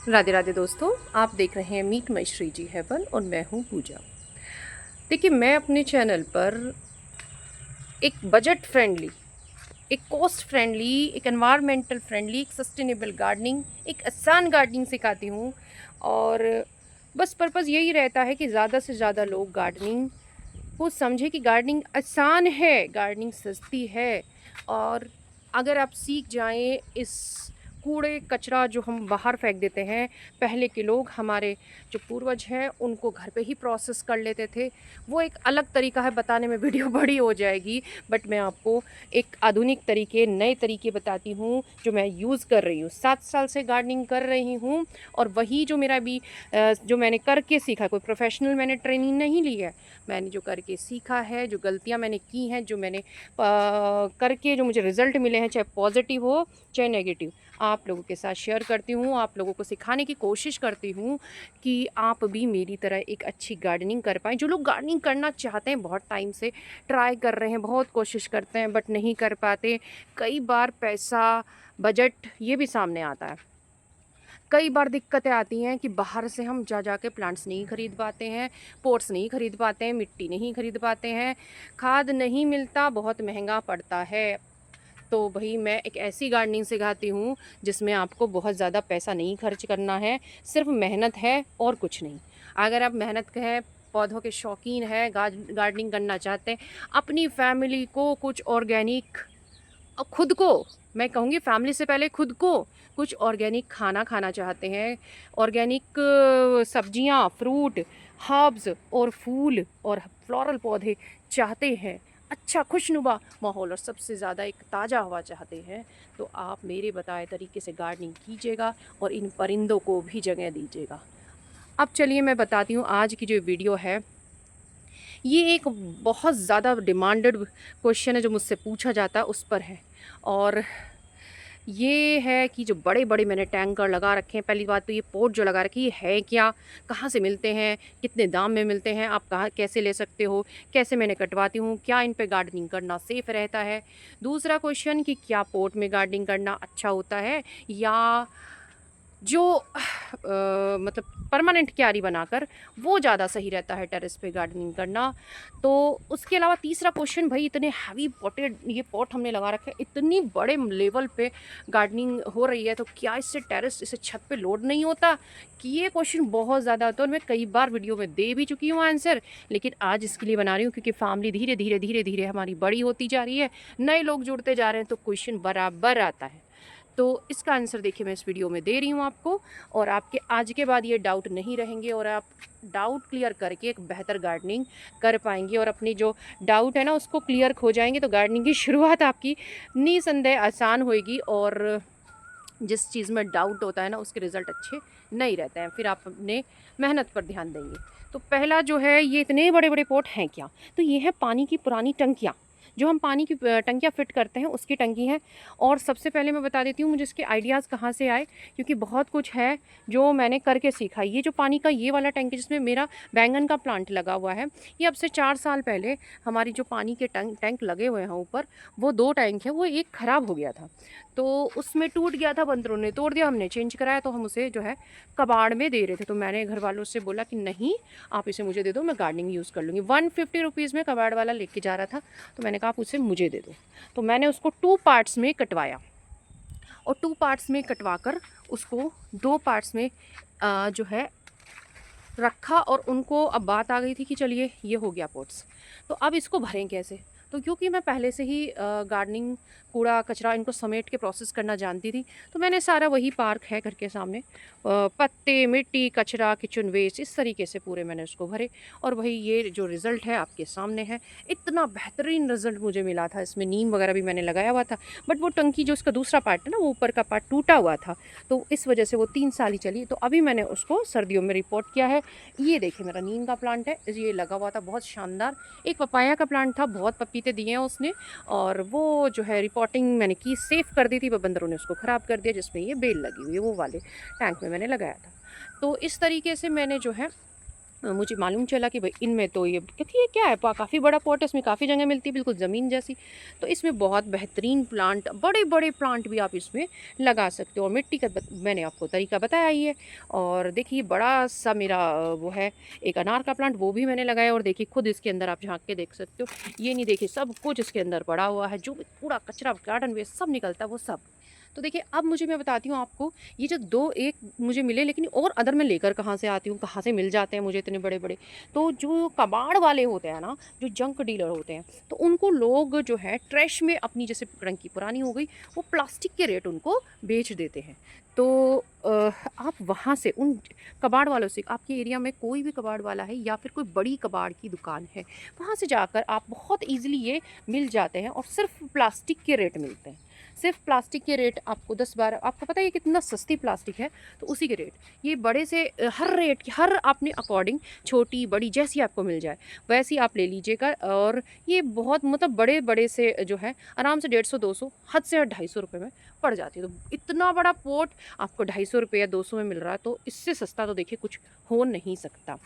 राधे राधे दोस्तों, आप देख रहे हैं मीट माई श्री जी हेवन और मैं हूं पूजा। देखिए, मैं अपने चैनल पर एक बजट फ्रेंडली, एक कॉस्ट फ्रेंडली, एक एनवायरमेंटल फ्रेंडली, एक सस्टेनेबल गार्डनिंग, एक आसान गार्डनिंग सिखाती हूं। और बस पर्पज़ यही रहता है कि ज़्यादा से ज़्यादा लोग गार्डनिंग को समझे कि गार्डनिंग आसान है, गार्डनिंग सस्ती है। और अगर आप सीख जाएं इस कूड़े कचरा जो हम बाहर फेंक देते हैं, पहले के लोग हमारे जो पूर्वज हैं उनको घर पे ही प्रोसेस कर लेते थे। वो एक अलग तरीका है, बताने में वीडियो बड़ी हो जाएगी, बट मैं आपको एक आधुनिक तरीके, नए तरीके बताती हूँ जो मैं यूज़ कर रही हूँ। 7 साल से गार्डनिंग कर रही हूँ और वही जो मेरा भी जो मैंने करके सीखा, कोई प्रोफेशनल मैंने ट्रेनिंग नहीं ली है, मैंने जो करके सीखा है, जो गलतियाँ मैंने की हैं, जो मैंने करके जो मुझे रिज़ल्ट मिले हैं, चाहे पॉजिटिव हो चाहे नेगेटिव, आप लोगों के साथ शेयर करती हूँ। आप लोगों को सिखाने की कोशिश करती हूँ कि आप भी मेरी तरह एक अच्छी गार्डनिंग कर पाएँ। जो लोग गार्डनिंग करना चाहते हैं, बहुत टाइम से ट्राई कर रहे हैं, बहुत कोशिश करते हैं बट नहीं कर पाते। कई बार पैसा, बजट ये भी सामने आता है। कई बार दिक्कतें आती हैं कि बाहर से हम जा के प्लांट्स नहीं ख़रीद पाते हैं, पॉट्स नहीं ख़रीद पाते हैं, मिट्टी नहीं ख़रीद पाते हैं, खाद नहीं मिलता, बहुत महंगा पड़ता है। तो भाई मैं एक ऐसी गार्डनिंग सिखाती हूँ जिसमें आपको बहुत ज़्यादा पैसा नहीं खर्च करना है, सिर्फ मेहनत है और कुछ नहीं। अगर आप मेहनत के हैं, पौधों के शौकीन हैं, गार्डनिंग करना चाहते हैं, अपनी फैमिली को कुछ ऑर्गेनिक, खुद को, मैं कहूँगी फैमिली से पहले खुद को कुछ ऑर्गेनिक खाना खाना चाहते हैं, ऑर्गेनिक सब्जियाँ, फ्रूट, हर्ब्स और फूल और फ्लोरल पौधे चाहते हैं, अच्छा खुशनुमा माहौल और सबसे ज़्यादा एक ताज़ा हवा चाहते हैं, तो आप मेरे बताए तरीके से गार्डनिंग कीजिएगा और इन परिंदों को भी जगह दीजिएगा। अब चलिए मैं बताती हूँ, आज की जो वीडियो है ये एक बहुत ज़्यादा डिमांडेड क्वेश्चन है जो मुझसे पूछा जाता है, उस पर है। और ये है कि जो बड़े-बड़े मैंने टैंकर लगा रखे हैं, पहली बात तो ये पॉट जो लगा रखी है क्या? कहाँ से मिलते हैं? कितने दाम में मिलते हैं? आप कहाँ कैसे ले सकते हो? कैसे मैंने कटवाती हूँ? क्या इन पे गार्डनिंग करना सेफ़ रहता है? दूसरा क्वेश्चन कि क्या पॉट में गार्डनिंग करना अच्छा होता है या जो मतलब परमानेंट क्यारी बनाकर वो ज़्यादा सही रहता है टेरेस पे गार्डनिंग करना। तो उसके अलावा तीसरा क्वेश्चन, भाई इतने हैवी पॉटेड ये पॉट हमने लगा रखे हैं, इतनी बड़े लेवल पे गार्डनिंग हो रही है, तो क्या इससे टेरेस, इसे छत पे लोड नहीं होता? कि ये क्वेश्चन बहुत ज़्यादा आता है और मैं कई बार वीडियो में दे भी चुकी हूँ आंसर, लेकिन आज इसके लिए बना रही हूँ क्योंकि फैमिली धीरे धीरे हमारी बड़ी होती जा रही है, नए लोग जुड़ते जा रहे हैं, तो क्वेश्चन बराबर आता है। तो इसका आंसर देखिए मैं इस वीडियो में दे रही हूँ आपको, और आपके आज के बाद ये डाउट नहीं रहेंगे और आप डाउट क्लियर करके एक बेहतर गार्डनिंग कर पाएंगे और अपनी जो डाउट है ना उसको क्लियर हो जाएंगे, तो गार्डनिंग की शुरुआत आपकी निसंदेह आसान होएगी। और जिस चीज़ में डाउट होता है ना उसके रिज़ल्ट अच्छे नहीं रहते हैं, फिर आप अपने मेहनत पर ध्यान देंगे। तो पहला जो है, ये इतने बड़े बड़े पॉट हैं क्या? तो ये है पानी की पुरानी टंकियाँ, जो हम पानी की टंकियाँ फिट करते हैं उसकी टंकी है। और सबसे पहले मैं बता देती हूँ मुझे इसके आइडियाज़ कहाँ से आए, क्योंकि बहुत कुछ है जो मैंने करके सीखा। ये जो पानी का ये वाला टैंक है जिसमें मेरा बैंगन का प्लांट लगा हुआ है, ये अब से 4 साल पहले हमारी जो पानी के टैंक लगे हुए हैं ऊपर, वो 2 टैंक हैं, वो एक ख़राब हो गया था, तो उसमें टूट गया था, बंदरों ने तोड़ दिया, हमने चेंज कराया, तो हम उसे जो है कबाड़ में दे रहे थे। तो मैंने घर वालों से बोला कि नहीं, आप इसे मुझे दे दो, मैं गार्डनिंग यूज़ कर लूँगी। 150 रुपीज़ में कबाड़ वाला लेके जा रहा था, तो मैंने कहा आप उसे मुझे दे दो। तो मैंने उसको 2 पार्ट्स में कटवाया और 2 पार्ट्स में कटवा कर उसको 2 पार्ट्स में जो है रखा और उनको अब बात आ गई थी कि चलिए ये हो गया पॉट्स, तो अब इसको भरें कैसे। तो क्योंकि मैं पहले से ही गार्डनिंग, कूड़ा कचरा इनको समेट के प्रोसेस करना जानती थी, तो मैंने सारा वही पार्क है घर के सामने, पत्ते, मिट्टी, कचरा, किचन वेस्ट, इस तरीके से पूरे मैंने उसको भरे। और वही ये जो रिज़ल्ट है आपके सामने है। इतना बेहतरीन रिज़ल्ट मुझे मिला था। इसमें नीम वगैरह भी मैंने लगाया हुआ था, बट वो टंकी जो उसका दूसरा पार्ट है ना, वो ऊपर का पार्ट टूटा हुआ था, तो इस वजह से वो 3 साल ही चली। तो अभी मैंने उसको सर्दियों में रिपोर्ट किया है। ये देखिए मेरा नीम का प्लांट है, ये लगा हुआ था बहुत शानदार। एक पपाया का प्लांट था, बहुत पपीते दिए हैं उसने, और वो जो है रिपोर्टिंग मैंने की, सेफ कर दी थी, पर बंदरों ने उसको ख़राब कर दिया, जिसमें ये बेल लगी हुई है, वो वाले टैंक में मैंने लगाया था। तो इस तरीके से मैंने जो है मुझे मालूम चला कि भाई इनमें तो ये, क्योंकि ये क्या है, काफ़ी बड़ा पॉट है, इसमें काफ़ी जगह मिलती है, बिल्कुल ज़मीन जैसी। तो इसमें बहुत बेहतरीन प्लांट, बड़े बड़े प्लांट भी आप इसमें लगा सकते हो। और मिट्टी का मैंने आपको तरीका बताया ही है। और देखिए बड़ा सा मेरा वो है एक अनार का प्लांट, वो भी मैंने लगाया। और देखिए खुद इसके अंदर आप झाँक के देख सकते हो, ये नहीं, देखिए सब कुछ इसके अंदर पड़ा हुआ है, जो भी कूड़ा कचरा गार्डन वेस्ट सब निकलता है वो सब। तो देखिए अब मुझे, मैं बताती हूँ आपको, ये जो 2 एक मुझे मिले, लेकिन और अदर मैं लेकर कहाँ से आती हूँ, कहाँ से मिल जाते हैं मुझे इतने बड़े-बड़े। तो जो कबाड़ वाले होते हैं ना, जो जंक डीलर होते हैं, तो उनको लोग जो है ट्रैश में अपनी, जैसे टंकी पुरानी हो गई, वो प्लास्टिक के रेट उनको बेच देते हैं। तो आप वहाँ से उन कबाड़ वालों से, आपके एरिया में कोई भी कबाड़ वाला है या फिर कोई बड़ी कबाड़ की दुकान है, वहाँ से जाकर आप बहुत ईज़िली ये मिल जाते हैं, और सिर्फ़ प्लास्टिक के रेट मिलते हैं। सिर्फ प्लास्टिक के रेट आपको 10-12, आपको पता है ये कितना सस्ती प्लास्टिक है, तो उसी के रेट। ये बड़े से हर रेट की, हर अपने अकॉर्डिंग, छोटी बड़ी जैसी आपको मिल जाए वैसी आप ले लीजिएगा। और ये बहुत मतलब बड़े बड़े से जो है आराम से 150-200, हद से हद 250 रुपये में पड़ जाती है। तो इतना बड़ा पोट आपको 250 रुपये या 200 में मिल रहा है, तो इससे सस्ता तो देखिए कुछ हो नहीं सकता।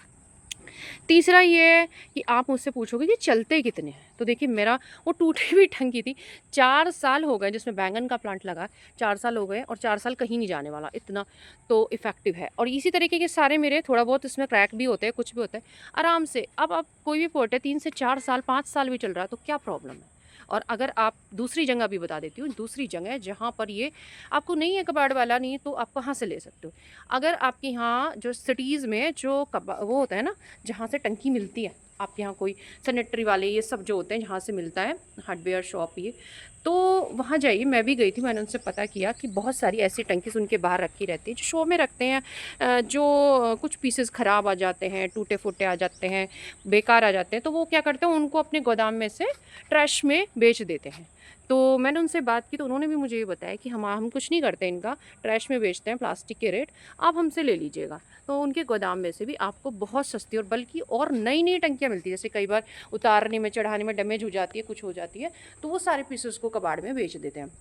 तीसरा ये है कि आप मुझसे पूछोगे कि चलते कितने हैं, तो देखिए मेरा वो टूटी हुई टंकी थी, 4 साल हो गए जिसमें बैंगन का प्लांट लगा, 4 साल हो गए, और 4 साल कहीं नहीं जाने वाला, इतना तो इफ़ेक्टिव है। और इसी तरीके के सारे मेरे, थोड़ा बहुत इसमें क्रैक भी होते हैं, कुछ भी होता है, आराम से। अब आप कोई भी पोट है 3 से 4 साल, 5 साल भी चल रहा है, तो क्या प्रॉब्लम है। और अगर आप दूसरी जगह भी बता देती हूँ, दूसरी जगह जहाँ पर ये आपको नहीं है कबाड़ वाला, नहीं, तो आप कहाँ से ले सकते हो। अगर आपके यहाँ जो सिटीज़ में जो वो होता है ना, जहाँ से टंकी मिलती है, आपके यहाँ कोई सैनिटरी वाले ये सब जो होते हैं, जहाँ से मिलता है हार्डवेयर शॉप ये, तो वहाँ जाइए। मैं भी गई थी, मैंने उनसे पता किया कि बहुत सारी ऐसी टंकीज़ उनके बाहर रखी रहती है, जो शो में रखते हैं, जो कुछ पीसेस ख़राब आ जाते हैं, टूटे-फूटे आ जाते हैं, बेकार आ जाते हैं, तो वो क्या करते हैं, उनको अपने गोदाम में से ट्रैश में बेच देते हैं। तो मैंने उनसे बात की, तो उन्होंने भी मुझे ये बताया कि हम कुछ नहीं करते इनका, ट्रैश में बेचते हैं प्लास्टिक के रेट, आप हमसे ले लीजिएगा। तो उनके गोदाम में से भी आपको बहुत सस्ती और बल्कि और नई-नई टंकियाँ मिलती है। जैसे कई बार उतारने में, चढ़ाने में डैमेज हो जाती है, कुछ हो जाती है, तो वो सारे पीसेस को कबाड़ में बेच देते हैं।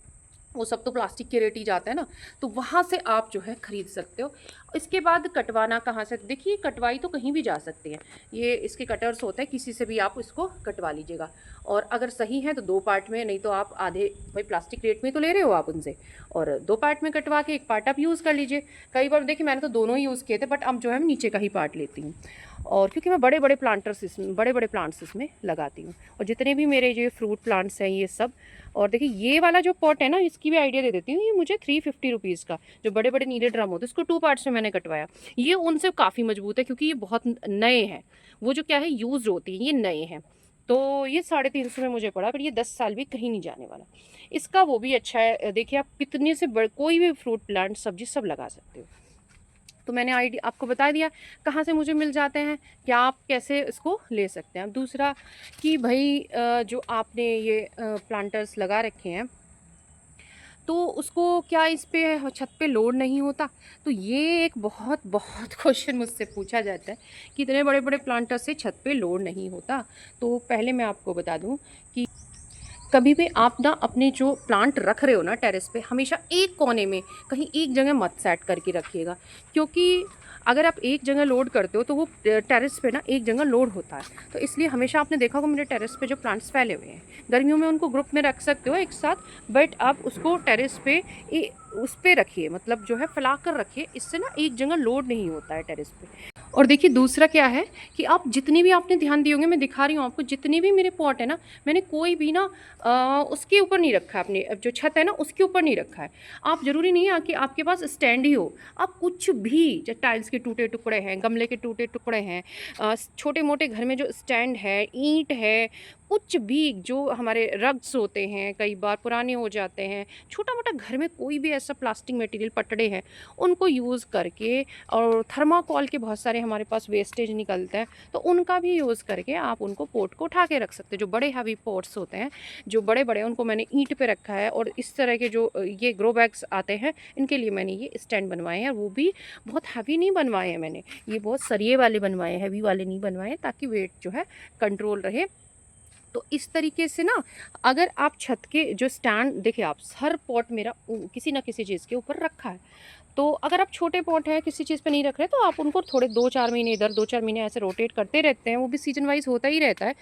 वो सब तो प्लास्टिक के रेट ही जाता है ना, तो वहाँ से आप जो है ख़रीद सकते हो। इसके बाद कटवाना कहाँ से, देखिए कटवाई तो कहीं भी जा सकती है, ये इसके कटर्स होते हैं, किसी से भी आप इसको कटवा लीजिएगा। और अगर सही है तो 2 पार्ट में, नहीं तो आप आधे, भाई प्लास्टिक रेट में तो ले रहे हो आप उनसे, और 2 पार्ट में कटवा के 1 पार्ट आप यूज़ कर लीजिए। कई बार देखिए मैंने तो दोनों ही यूज़ किए थे, बट अब जो है मैं नीचे का ही पार्ट लेती हूँ, और क्योंकि मैं बड़े बड़े प्लांट्स इसमें लगाती हूँ। और जितने भी मेरे जो फ्रूट प्लांट्स हैं ये सब। और देखिए ये वाला जो पॉट है ना, इसकी भी आइडिया दे देती हूँ, ये मुझे 350 रुपीज़ का, जो बड़े बड़े नीले ड्रम होते हैं, इसको 2 पार्ट्स में मैंने कटवाया। ये उनसे काफ़ी मजबूत है, क्योंकि ये बहुत नए हैं, वो जो क्या है यूज़ होती है, ये नए हैं। तो ये 350 में मुझे पड़ा, पर ये 10 साल भी कहीं नहीं जाने वाला। इसका वो भी अच्छा है, देखिए आप कितने से कोई भी फ्रूट प्लांट, सब्जी सब लगा सकते हो। तो मैंने आइडिया आपको बता दिया कहाँ से मुझे मिल जाते हैं, क्या आप कैसे इसको ले सकते हैं। अब दूसरा कि भाई जो आपने ये प्लांटर्स लगा रखे हैं, तो उसको क्या इस पे छत पे लोड नहीं होता। तो ये एक बहुत बहुत क्वेश्चन मुझसे पूछा जाता है कि इतने बड़े बड़े प्लांटर से छत पे लोड नहीं होता। तो पहले मैं आपको बता दूं कि कभी भी आप ना अपने जो प्लांट रख रहे हो ना टेरेस पे, हमेशा एक कोने में कहीं एक जगह मत सेट करके रखिएगा, क्योंकि अगर आप एक जगह लोड करते हो तो वो टेरेस पे ना एक जगह लोड होता है। तो इसलिए हमेशा आपने देखा होगा मेरे टेरेस पे जो प्लांट्स फैले हुए हैं, गर्मियों में उनको ग्रुप में रख सकते हो एक साथ, बट आप उसको टेरेस पे उस पे रखिए, मतलब जो है फैला कर रखिए, इससे ना एक जगह लोड नहीं होता है टेरेस पे। और देखिए दूसरा क्या है कि आप जितने भी आपने ध्यान दिए होंगे, मैं दिखा रही हूँ आपको, जितने भी मेरे पॉट है ना, मैंने कोई भी ना उसके ऊपर नहीं रखा है, अपने अब जो छत है ना उसके ऊपर नहीं रखा है। आप ज़रूरी नहीं है कि आपके पास स्टैंड ही हो, आप कुछ भी, जो टाइल्स के टूटे टुकड़े हैं, गमले के टूटे टुकड़े हैं, छोटे मोटे घर में जो स्टैंड है, ईंट है, कुछ भी जो हमारे रग्स होते हैं कई बार पुराने हो जाते हैं, छोटा मोटा घर में कोई भी ऐसा प्लास्टिक मटेरियल पटड़े हैं, उनको यूज़ करके, और थर्माकोल के बहुत सारे हमारे पास वेस्टेज निकलता है, तो उनका भी यूज़ करके आप उनको पोट को उठा के रख सकते हैं। जो बड़े हैवी पोट्स होते हैं, जो बड़े बड़े, उनको मैंने ईंट पे रखा है, और इस तरह के जो ये ग्रो बैग्स आते हैं, इनके लिए मैंने ये स्टैंड बनवाए हैं। वो भी बहुत हैवी नहीं बनवाए हैं मैंने, ये बहुत सरिये वाले बनवाए हैं, हैवी वाले नहीं बनवाए हैं, ताकि वेट जो है कंट्रोल रहे। तो इस तरीके से ना, अगर आप छत के जो स्टैंड, देखिए आप, हर पॉट मेरा किसी ना किसी चीज़ के ऊपर रखा है। तो अगर आप छोटे पॉट हैं, किसी चीज़ पे नहीं रख रहे, तो आप उनको थोड़े 2-4 महीने इधर, 2-4 महीने ऐसे रोटेट करते रहते हैं, वो भी सीजन वाइज होता ही रहता है।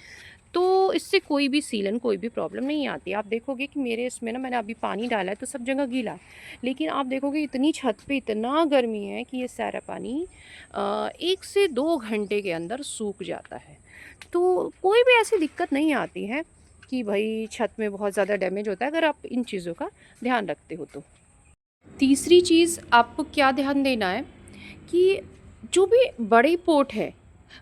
तो इससे कोई भी सीलन, कोई भी प्रॉब्लम नहीं आती। आप देखोगे कि मेरे इसमें ना, मैंने अभी पानी डाला है तो सब जगह गीला है, लेकिन आप देखोगे इतनी छत पे इतना गर्मी है कि ये सारा पानी 1 से 2 घंटे के अंदर सूख जाता है। तो कोई भी ऐसी दिक्कत नहीं आती है कि भाई छत में बहुत ज़्यादा डैमेज होता है, अगर आप इन चीज़ों का ध्यान रखते हो तो। तीसरी चीज़ आपको क्या ध्यान देना है कि जो भी बड़े पोट है,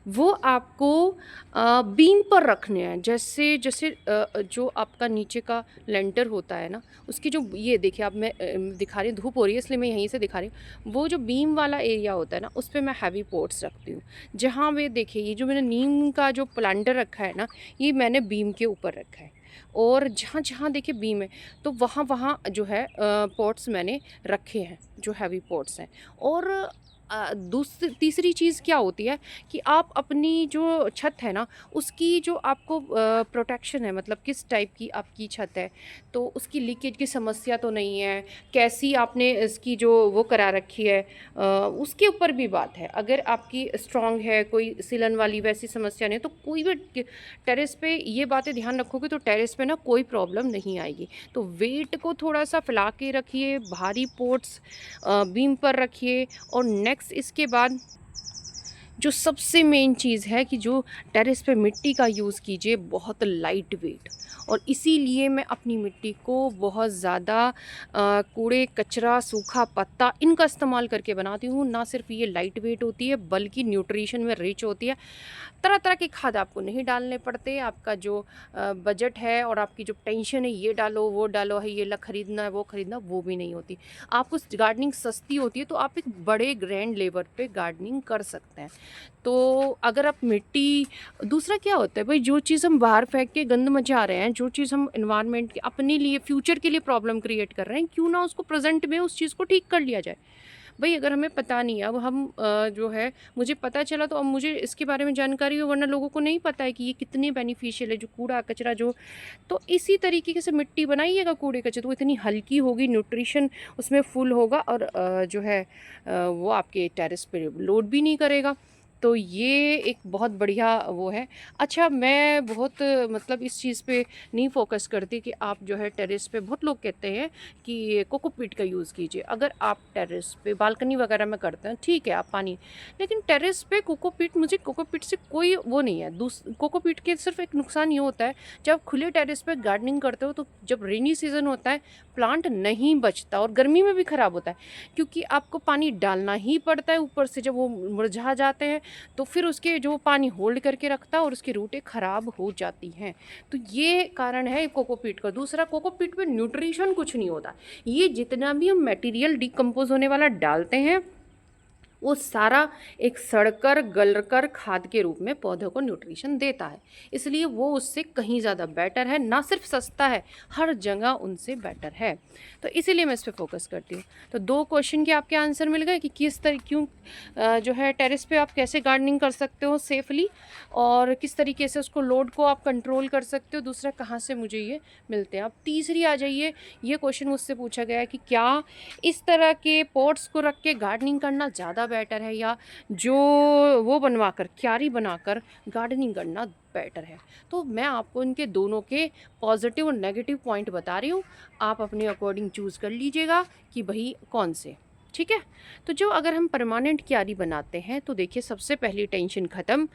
वो आपको बीम पर रखने हैं। जैसे जैसे जो आपका नीचे का लेंटर होता है ना, उसकी जो, ये देखिए आप, मैं दिखा रही हूँ, धूप हो रही है इसलिए मैं यहीं से दिखा रही हूँ, वो जो बीम वाला एरिया होता है ना, उस पे मैं हैवी पोट्स रखती हूँ। जहाँ वे देखिए, ये जो मैंने नीम का जो प्लांटर रखा है ना, ये मैंने बीम के ऊपर रखा है, और जहाँ जहाँ देखिए बीम है, तो वहाँ वहाँ जो है पॉट्स मैंने रखे हैं, जो हैवी पॉट्स हैं। और दूसरी तीसरी चीज़ क्या होती है कि आप अपनी जो छत है ना, उसकी जो आपको प्रोटेक्शन है, मतलब किस टाइप की आपकी छत है, तो उसकी लीकेज की समस्या तो नहीं है, कैसी आपने इसकी जो वो करा रखी है, उसके ऊपर भी बात है। अगर आपकी स्ट्रांग है, कोई सिलन वाली वैसी समस्या नहीं, तो कोई भी टेरेस पे ये बातें ध्यान रखोगे तो टेरेस पे ना कोई प्रॉब्लम नहीं आएगी। तो वेट को थोड़ा सा फैला के रखिए, भारी पोट्स बीम पर रखिए। और नेक्स्ट इसके बाद जो सबसे मेन चीज़ है कि जो टेरेस पे मिट्टी का यूज़ कीजिए, बहुत लाइट वेट। और इसीलिए मैं अपनी मिट्टी को बहुत ज़्यादा कूड़े कचरा, सूखा पत्ता, इनका इस्तेमाल करके बनाती हूँ। ना सिर्फ ये लाइट वेट होती है, बल्कि न्यूट्रिशन में रिच होती है। तरह तरह के खाद आपको नहीं डालने पड़ते। आपका जो बजट है और आपकी जो टेंशन है, ये डालो वो डालो है, ये खरीदना है वो खरीदना, वो भी नहीं होती। आपको गार्डनिंग सस्ती होती है, तो आप एक बड़े ग्रैंड लेवल पे गार्डनिंग कर सकते हैं। तो अगर आप मिट्टी, दूसरा क्या होता है भाई, जो चीज़ हम बाहर फेंक के गंद मचा रहे हैं, जो चीज़ हम एनवायरनमेंट के अपने लिए, फ्यूचर के लिए प्रॉब्लम क्रिएट कर रहे हैं, क्यों ना उसको प्रेजेंट में उस चीज़ को ठीक कर लिया जाए। भाई अगर हमें पता नहीं है, अब हम जो है, मुझे पता चला तो अब मुझे इसके बारे में जानकारी हो, वरना लोगों को नहीं पता है कि ये कितने बेनिफिशियल है, जो कूड़ा कचरा जो। तो इसी तरीके से मिट्टी बनाइएगा कूड़े कचरे, तो वो इतनी हल्की होगी, न्यूट्रिशन उसमें फुल होगा, और जो है वो आपके टेरेस पे लोड भी नहीं करेगा। तो ये एक बहुत बढ़िया वो है। अच्छा, मैं बहुत मतलब इस चीज़ पे नहीं फोकस करती कि आप जो है टेरेस पे, बहुत लोग कहते हैं कि कोकोपीट का यूज़ कीजिए। अगर आप टेरेस पे बालकनी वगैरह में करते हैं, ठीक है, आप पानी, लेकिन टेरेस पे कोकोपीट, मुझे कोकोपीट से कोई वो नहीं है। कोकोपीट के सिर्फ एक नुकसान ये होता है, जब खुले टेरेस पे गार्डनिंग करते हो, तो जब रेनी सीज़न होता है, प्लांट नहीं बचता, और गर्मी में भी ख़राब होता है, क्योंकि आपको पानी डालना ही पड़ता है ऊपर से। जब वो मुरझा जाते हैं, तो फिर उसके जो पानी होल्ड करके रखता है, और उसकी रूटें ख़राब हो जाती हैं। तो ये कारण है कोकोपीट का। दूसरा, कोकोपीट में न्यूट्रिशन कुछ नहीं होता। ये जितना भी हम मटेरियल डिकम्पोज होने वाला डालते हैं, वो सारा एक सड़कर गलकर खाद के रूप में पौधों को न्यूट्रिशन देता है। इसलिए वो उससे कहीं ज़्यादा बेटर है, ना सिर्फ सस्ता है, हर जगह उनसे बेटर है। तो इसीलिए मैं इस पर फोकस करती हूँ। तो 2 क्वेश्चन के आपके आंसर मिल गए कि किस तरह, क्यों जो है टेरेस पे आप कैसे गार्डनिंग कर सकते हो सेफली, और किस तरीके से उसको लोड को आप कंट्रोल कर सकते हो। दूसरा, कहाँ से मुझे ये मिलते हैं। अब तीसरी आ जाइए, ये क्वेश्चन मुझसे पूछा गया है कि क्या इस तरह के पॉट्स को रख के गार्डनिंग करना ज़्यादा बेटर है, या जो वो बनवाकर, क्यारी बनाकर गार्डनिंग करना बेटर है। तो मैं आपको इनके दोनों के पॉजिटिव और नेगेटिव पॉइंट बता रही हूँ। आप अपने अकॉर्डिंग चूज़ कर लीजिएगा कि भाई कौन से। ठीक है। तो जो अगर हम परमानेंट क्यारी बनाते हैं तो देखिए सबसे पहली टेंशन ख़त्म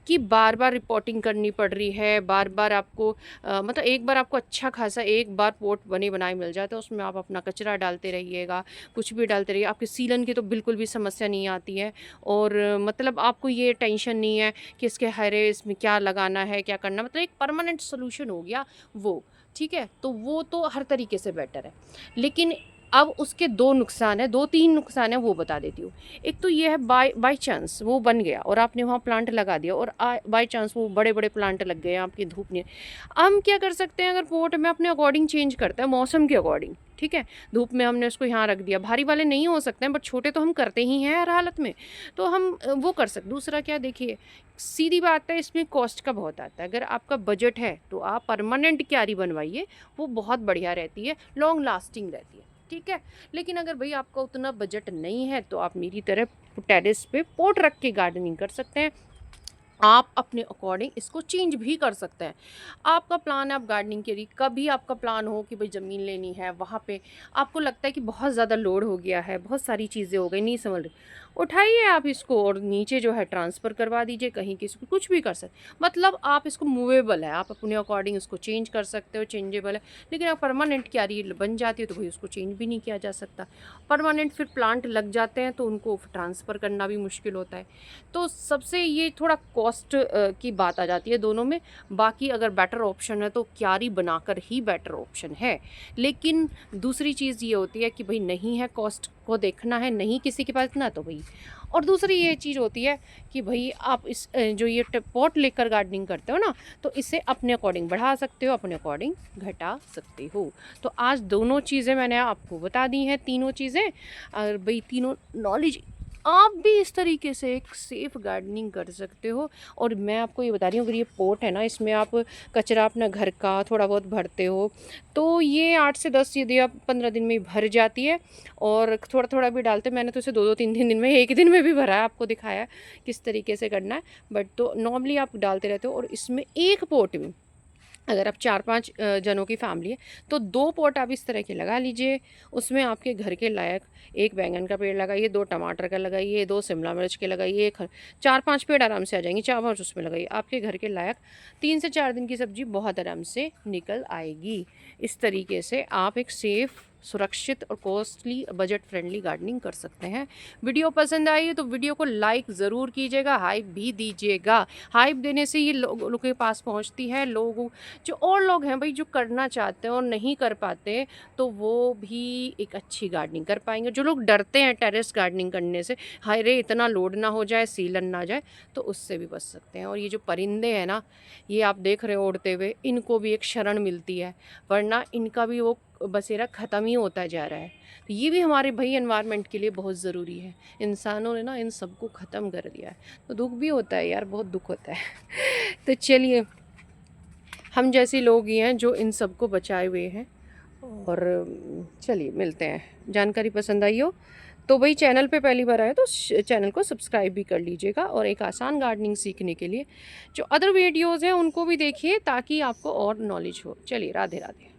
कि बार बार रिपोर्टिंग करनी पड़ रही है, बार बार आपको मतलब एक बार आपको अच्छा खासा एक बार पोट बने बनाए मिल जाता है, उसमें आप अपना कचरा डालते रहिएगा, कुछ भी डालते रहिए, आपके सीलन की तो बिल्कुल भी समस्या नहीं आती है। और मतलब आपको ये टेंशन नहीं है कि इसके हरे इसमें क्या लगाना है, क्या करना, मतलब एक परमानेंट सोल्यूशन हो गया वो। ठीक है, तो वो तो हर तरीके से बेटर है। लेकिन अब उसके 2 नुकसान हैं, 2-3 नुकसान हैं, वो बता देती हूँ। एक तो ये है बाय बाय चांस वो बन गया और आपने वहाँ प्लांट लगा दिया और बाय चांस वो बड़े-बड़े प्लांट लग गए, आपकी धूप नहीं। हम क्या कर सकते हैं, अगर पोट में अपने अकॉर्डिंग चेंज करते हैं, मौसम के अकॉर्डिंग, ठीक है? धूप में हमने उसको यहाँ रख दिया, भारी वाले नहीं हो सकते हैं बट छोटे तो हम करते ही हैं हर हालत में, तो हम वो कर सकते। दूसरा क्या, देखिए सीधी बात है, इसमें कॉस्ट का बहुत आता है। अगर आपका बजट है तो आप परमानेंट क्यारी बनवाइए, वो बहुत बढ़िया रहती है, लॉन्ग लास्टिंग रहती है। ठीक है। लेकिन अगर भाई आपका उतना बजट नहीं है तो आप मेरी तरह टेरेस पे पोट रख के गार्डनिंग कर सकते हैं। आप अपने अकॉर्डिंग इसको चेंज भी कर सकते हैं। आपका प्लान है आप गार्डनिंग के लिए, कभी आपका प्लान हो कि भाई ज़मीन लेनी है, वहाँ पे आपको लगता है कि बहुत ज़्यादा लोड हो गया है, बहुत सारी चीज़ें हो गई, नहीं समझ रही, उठाइए आप इसको और नीचे जो है ट्रांसफ़र करवा दीजिए कहीं, किसी को कुछ भी कर सकते, मतलब आप इसको मूवेबल है, आप अपने अकॉर्डिंग इसको चेंज कर सकते हो, चेंजेबल है। लेकिन अगर परमानेंट क्यारी बन जाती है तो भाई उसको चेंज भी नहीं किया जा सकता। परमानेंट फिर प्लांट लग जाते हैं तो उनको ट्रांसफ़र करना भी मुश्किल होता है। तो सबसे ये थोड़ा कॉस्ट की बात आ जाती है दोनों में। बाकी अगर बेटर ऑप्शन है तो क्यारी बनाकर ही बेटर ऑप्शन है। लेकिन दूसरी चीज़ ये होती है कि भाई नहीं है, कॉस्ट को देखना है, नहीं किसी के पास इतना तो भाई। और दूसरी ये चीज़ होती है कि भाई आप इस जो ये पॉट लेकर गार्डनिंग करते हो ना, तो इसे अपने अकॉर्डिंग बढ़ा सकते हो, अपने अकॉर्डिंग घटा सकते हो। तो आज दोनों चीज़ें मैंने आपको बता दी हैं, तीनों चीज़ें। और भाई तीनों नॉलेज आप भी इस तरीके से एक सेफ गार्डनिंग कर सकते हो। और मैं आपको ये बता रही हूँ, अगर ये पॉट है ना, इसमें आप कचरा अपना घर का थोड़ा बहुत भरते हो तो ये 8 से 10 यदि आप 15 दिन में भर जाती है। और थोड़ा थोड़ा भी डालते, मैंने तो इसे 2-2 3-3 दिन में, एक दिन में भी भरा है, आपको दिखाया किस तरीके से करना है। बट तो नॉर्मली आप डालते रहते हो। और इसमें एक पॉट में अगर आप 4-5 जनों की फैमिली है तो 2 पॉट आप इस तरह के लगा लीजिए। उसमें आपके घर के लायक 1 बैंगन का पेड़ लगाइए, 2 टमाटर का लगाइए, 2 शिमला मिर्च के लगाइए, 4-5 पेड़ आराम से आ जाएंगे, 4-5 उसमें लगाइए। आपके घर के लायक 3 से 4 दिन की सब्जी बहुत आराम से निकल आएगी। इस तरीके से आप एक सेफ़, सुरक्षित और कॉस्टली बजट फ्रेंडली गार्डनिंग कर सकते हैं। वीडियो पसंद आई तो वीडियो को लाइक ज़रूर कीजिएगा, हाइप भी दीजिएगा। हाइप देने से ये लोगों के पास पहुंचती है, लोग जो और लोग हैं भाई जो करना चाहते हैं और नहीं कर पाते, तो वो भी एक अच्छी गार्डनिंग कर पाएंगे। जो लोग डरते हैं टेरेस गार्डनिंग करने से, हाय रे इतना लोड ना हो जाए, सीलन ना जाए, तो उससे भी बच सकते हैं। और ये जो परिंदे हैं ना, ये आप देख रहे हो उड़ते हुए, इनको भी एक शरण मिलती है, वरना इनका भी वो बसेरा ख़त्म ही होता जा रहा है। तो ये भी हमारे भाई एनवायरनमेंट के लिए बहुत ज़रूरी है। इंसानों ने ना इन सबको ख़त्म कर दिया है, तो दुख भी होता है यार, बहुत दुख होता है। तो चलिए, हम जैसे लोग ही हैं जो इन सबको बचाए हुए हैं। और चलिए मिलते हैं। जानकारी पसंद आई हो तो भाई चैनल पे पहली बार आए तो चैनल को सब्सक्राइब भी कर लीजिएगा। और एक आसान गार्डनिंग सीखने के लिए जो अदर वीडियोज़ हैं उनको भी देखिए ताकि आपको और नॉलेज हो। चलिए, राधे राधे।